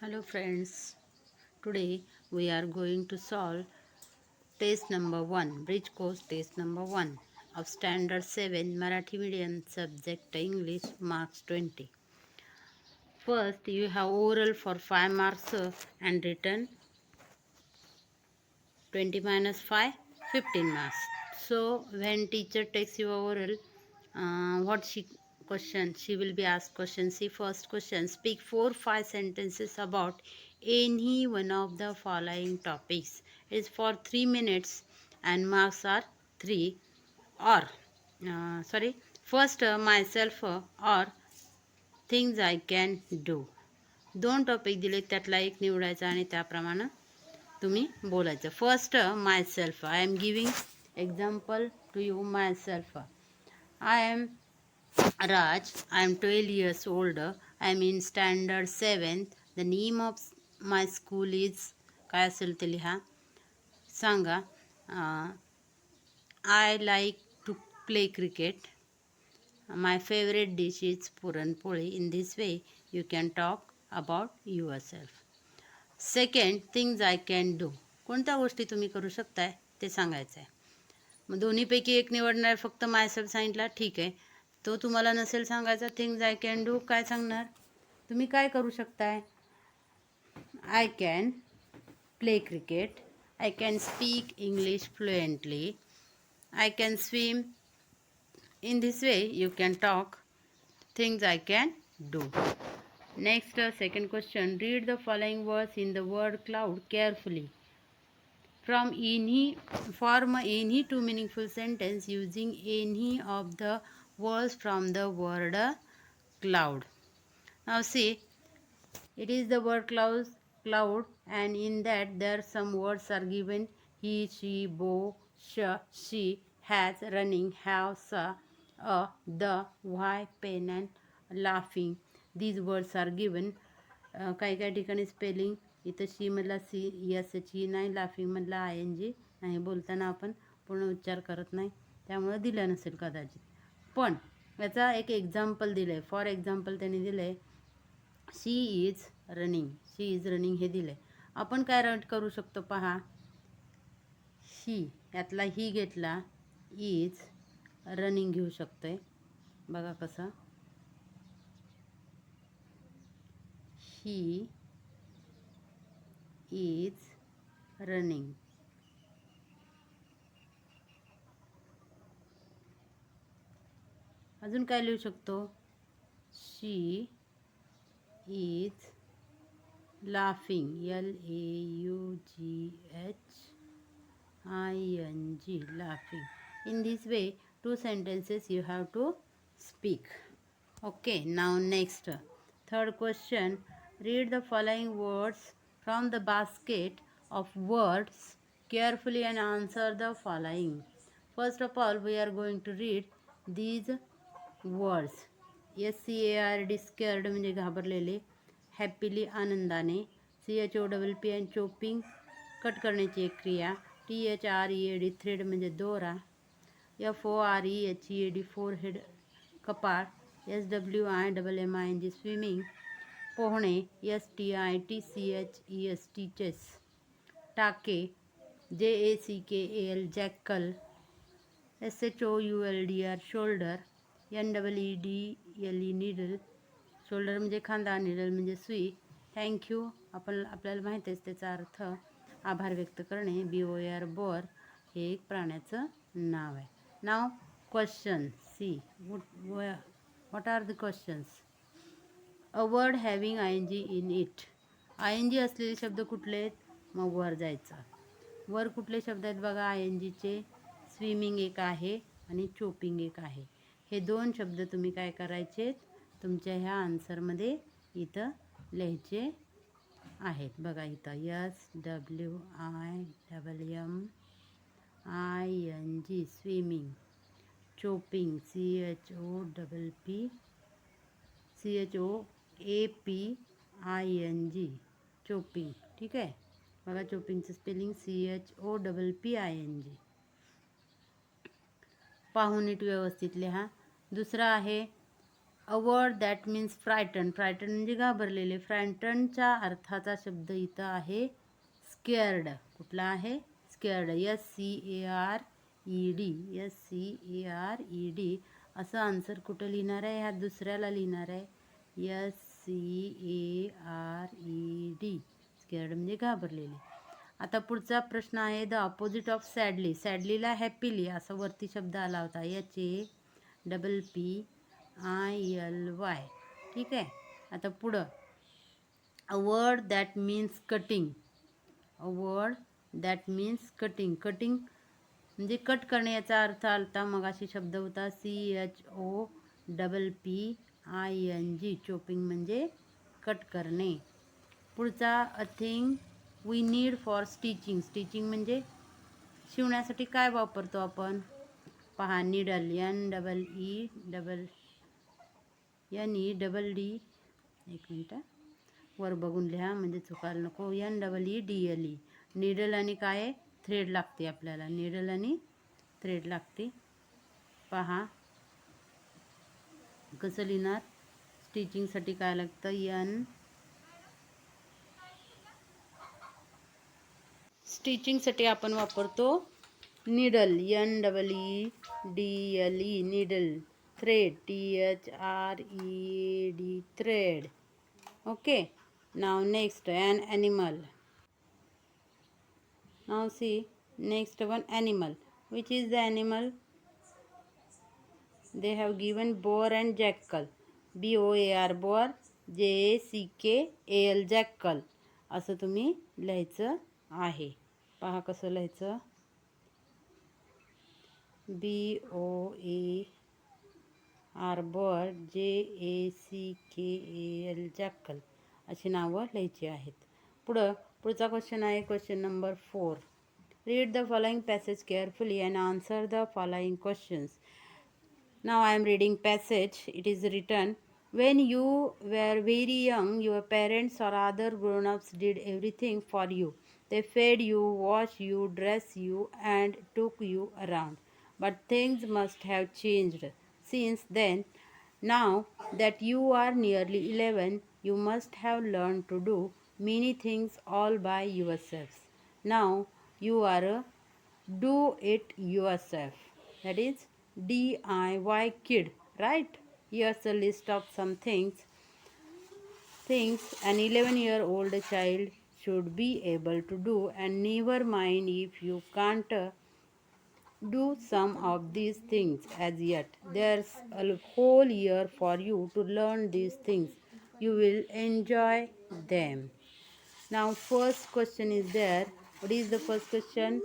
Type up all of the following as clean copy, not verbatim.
Hello friends, today we are going to solve test number 1, bridge course test number 1 of standard 7 Marathi medium subject English marks 20. First you have oral for 5 marks and written 20 minus 5, 15 marks. So when teacher takes your oral, what she will be asked question. See first question, speak 4-5 sentences about any one of the following topics. It is for 3 minutes and marks are 3 or first myself or things I can do. दोन topic दिले त्यातला एक निवडायचा आणि त्याप्रमाणे तुम्ही बोलायचं. First myself, I am giving example to you. Myself, I am Raj, I am 12 years older. I am in standard 7th. The name of my school is काय असेल ते लिहा. सांगा. I like to play cricket. My favorite dish is puranpoli. In this way you can talk about yourself. Second, things I can do. कोणत्या गोष्टी तुम्ही करू शकताय ते सांगायचं आहे. मग दोन्हीपैकी एक निवडणार. फक्त मायसेल्फ सांगितला ठीक आहे, तो तुम्हाला नसेल सांगायचा. थिंग्स आय कॅन डू काय सांगणार, तुम्ही काय करू शकताय. I can play cricket, I can speak English fluently, I can swim. In this way you can talk things I can do. Next, second question. Read the following words in the word cloud carefully. Form any two meaningful sentence using any of the words from the word cloud. Now see, it is the word cloud, and in that there some words are given. He, she, bow, she, has, running, have, sa, the, why, pen and laughing. These words are given. काही काही ठिकाणी spelling इथं शी मधला C yes ची नाही, laughing मधला I N G नाही. बोलताना आपण पूर्ण उच्चार करत नाही, त्यामुळं दिलं नसेल कदाचित. पण याचा एक एक्झाम्पल दिलं आहे. फॉर एक्झाम्पल त्यांनी दिलं आहे she is running. She is running हे दिलं आहे. आपण काय राईट करू शकतो पहा. शी यातला ही घेतला, इज रनिंग घेऊ शकतोय. बघा कसं. He is running. अजून काय लिहू शकतो. She is laughing, LAUGHING, laughing. In this way 2 sentences you have to speak. Okay, now next, third question. Read the following words from the basket of words carefully and answer the following. First of all we are going to read these words. SCARD, scared म्हणजे घाबरलेले. Happily आनंदाने. CHOPP आणि chopping cut करण्याची एक क्रिया. THREAD thread म्हणजे दोरा. FOREHEAD forehead कपाळ. SWIMMING स्विमिंग पोहणे. STITCHES चेस टाके. JACKAL jackal. SHOULDR shoulder. NEEDLE needle shoulder म्हणजे खांदा, निडल म्हणजे सुई. थँक्यू आपल्याला माहीत आहे त्याचा अर्थ आभार व्यक्त करणे. BOR बोर हे एक प्राण्याचं नाव आहे. नाव question. See what are the questions. A word having ING in it. ING असलेले शब्द कुठले आहेत, मग वर जायचं. वर कुठले शब्द आहेत बघा ING चे. स्विमिंग एक आहे आणि चोपिंग एक आहे. हे 2 शब्द तुम्ही काय करायचे, तुमच्या ह्या आन्सरमध्ये इथं लिहायचे आहेत. बघा इथं SWIMMING swimming, chopping CHOAPING chopping. ठीक आहे. बघा चोपिंगचं स्पेलिंग CHOPPING. पाहून नीट व्यवस्थित लिहा. दुसरा आहे a word that means frightened. Frightened म्हणजे घाबरलेले. फ्रायटनच्या अर्थाचा शब्द इथं आहे स्केअर्ड. कुठला आहे? स्केअर्ड. SCARED. SCARED. असं आन्सर कुठं लिहिणार आहे? ह्या दुसऱ्याला लिहिणार आहे. SCARED. स्केअर्ड म्हणजे घाबरलेले. आता पुढचा प्रश्न आहे द ऑपोजिट ऑफ सॅडली. सॅडलीला हॅपीली असं वरती शब्द आला होता. HAPPILY. ठीक आहे. आता पुढं a word that means cutting. A word that means cutting. Cutting म्हणजे कट करणे याचा अर्थ आलता. मगाशी शब्द होता CHOPPING. चोपिंग म्हणजे कट करणे. पुढचा a thing we need for stitching. Stitching म्हणजे शिवण्यासाठी काय वापरतो आपण? पहा नीडल. NEEDD. एक मिनटं वर बघून लिहा म्हणजे चुकायला नको. NEEDLE. नीडल आणि काय? थ्रेड लागते आपल्याला. नीडल आणि थ्रेड लागते. पहा कसं लिहिणार. स्टिचिंगसाठी काय लागतं? स्टिचिंगसाठी आपण वापरतो needle. NEEDLE. Needle. Thread. THREAD. Thread. Okay. Now next an animal. Now see next one animal. Which is the animal? They have given boar and jackal. BOAR boar. JACKAL jackal. असं तुम्ही लिहायचं आहे. पहा कसं लिहायचं. BOAR boar. JACKAL jackal. अशी नावं लिहायची आहेत. पुढचा क्वेश्चन आहे question number 4. Read the following passage carefully and answer the following questions. Now I am reading passage. It is written, when you were very young, your parents or other grown-ups did everything for you. They fed you, washed you, dressed you, and took you around. But things must have changed since then. Now that you are nearly 11, you must have learned to do many things all by yourselves. Now you are a do it yourself. That is DIY kid, right? Here's a list of some things an 11-year-old child should be able to do, and never mind if you can't do some of these things as yet. There's a whole year for you to learn these things. You will enjoy them. Now first question is there. What is the first question?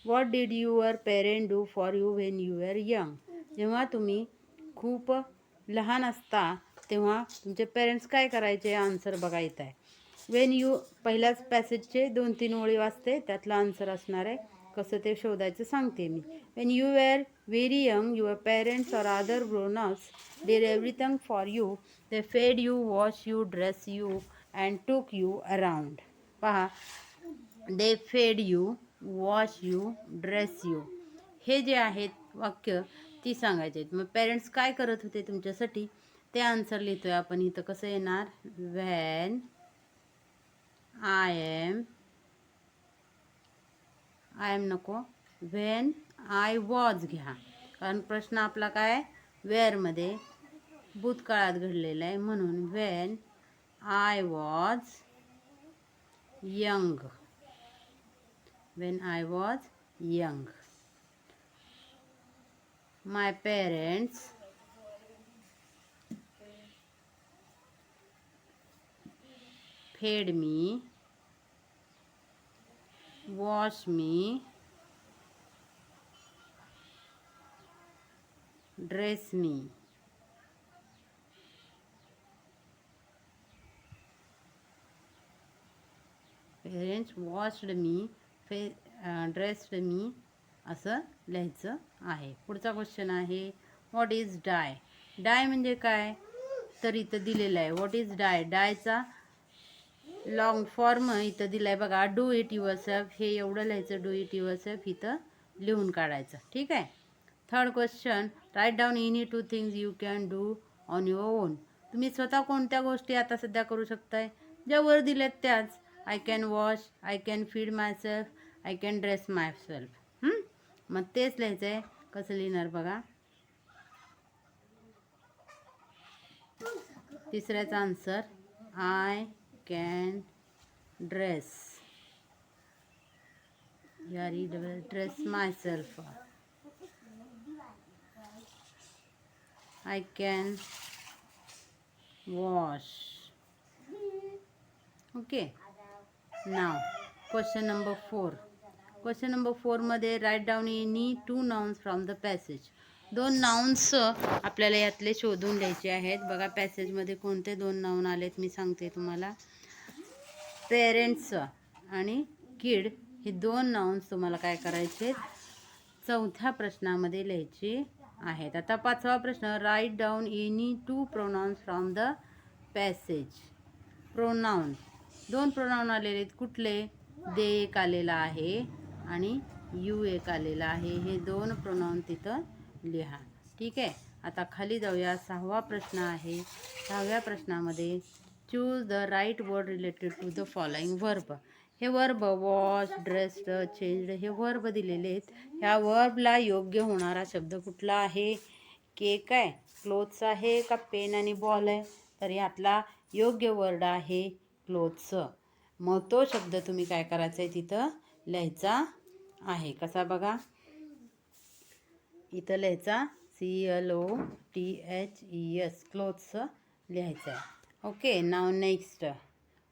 What did your parent do for you when you were young? जेव्हा तुम्ही खूप लहान असता तेव्हा तुमचे parents काय करायचे? Answer बघायचं आहे. वेन यू पहिल्याच पॅसेजचे 2-3 ओळी वाचते, त्यातलं आन्सर असणार आहे. कसं ते शोधायचं सांगते मी. When you were very young, your parents or other grownups did everything for you. They fed you, wash you, dress you and took you around. पहा, they fed you, wash you, dress you. हे जे आहेत वाक्य ती सांगायचे आहेत. मग parents काय करत होते तुमच्यासाठी ते आन्सर लिहितोय आपण इथं. कसं येणार? व्हॅन आय एम नको, व्हेन आय वॉज घ्या. कारण प्रश्न आपला काय वेअरमध्ये भूतकाळात घडलेला आहे, म्हणून when I was young. When I was young, my parents fed me, wash me, dress me. Parents washed me, dressed me असं लिहायचं आहे. पुढचा क्वेश्चन आहे व्हॉट इज डाय. डाय म्हणजे काय तर इथं दिलेलं आहे. What is die. डायचा लॉंग फॉर्म इथं दिलाय बघा. Do it yourself. हे एवढं लिहायचं. डू इट युअरसेल्फ इथं लिहून काढायचं. ठीक आहे. Third question, write down any 2 things you can do on your own. तुम्ही स्वतः कोणत्या गोष्टी आता सध्या करू शकताय? ज्या वर दिल्यात त्याच. I can wash, I can feed myself, I can dress myself. मग तेच लिहायचं आहे. कसं लिहिणार बघा. तिसऱ्याचा answer I can dress, dress myself. I can wash. Okay. Now, question number 4. Question number 4 मध्ये write down any 2 nouns from the passage. 2 nouns आपल्याला यातले शोधून लिहायचे आहेत. बघा पॅसेजमध्ये कोणते 2 नाउन आलेत मी सांगते तुम्हाला. पेरेंट्स आणि किड हे 2 नाउन्स तुम्हाला काय करायचे, चौथ्या प्रश्नामध्ये लिहायचे आहेत. आता 5वा प्रश्न, write down any 2 pronouns from the passage. Pronoun 2 pronoun आलेले आहेत. कुठले? दे एक आलेला आहे आणि यू एक आलेला आहे. हे 2 प्रोनाउन तिथं लिहा. ठीक आहे. आता खाली जाऊया. 6वा प्रश्न आहे. 6व्या प्रश्नामध्ये choose the right word related to the following verb. हे वर्ब वॉश, ड्रेस्ड, चेंज्ड हे वर्ब दिलेले आहेत. ह्या वर्बला योग्य होणारा शब्द कुठला आहे? केक आहे, क्लोथ्स आहे का पेन आणि बॉल आहे? तर यातला योग्य वर्ड आहे क्लोथ्स. मग तो शब्द तुम्ही काय करायचा आहे तिथं लिहायचा आहे. कसा बघा, इथं लिहायचा CLOTHES क्लोथ्स लिहायचं आहे. ओके. नाव नेक्स्ट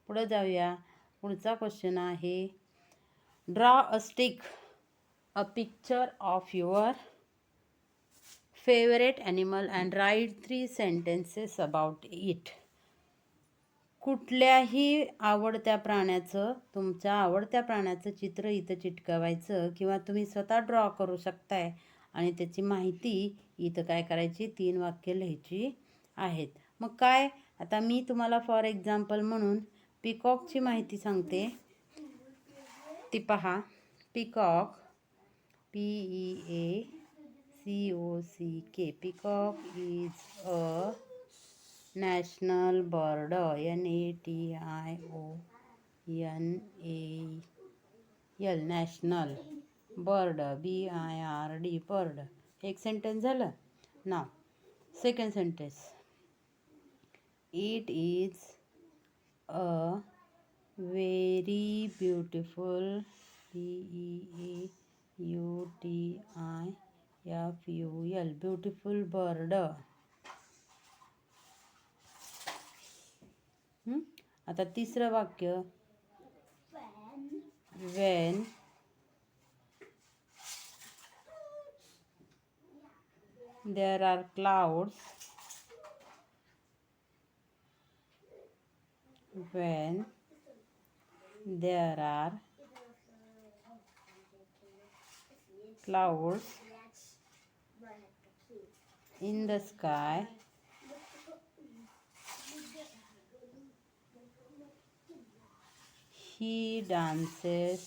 पुढं जाऊया. पुढचा क्वेश्चन आहे, draw a stick a picture of your favourite animal and write 3 sentences about it. कुठल्याही आवडत्या प्राण्याचं, तुमच्या आवडत्या प्राण्याचं चित्र इथं चिटकवायचं किंवा तुम्ही स्वतः ड्रॉ करू शकताय आणि त्याची माहिती इथं काय करायची, 3 वाक्य लिहायची आहेत. मग काय, आता मी तुम्हाला फॉर एक्झाम्पल म्हणून पिकॉकची माहिती सांगते. ती पहा. Peacock PEACOCK. Peacock is a national bird. NATIONAL national bird. BIRD bird. एक सेंटेन्स झालं. नाव second sentence, it is a very beautiful BEAUTIFUL beautiful bird. आता तिसरं वाक्य, when there are clouds, when there are clouds in the sky, he dances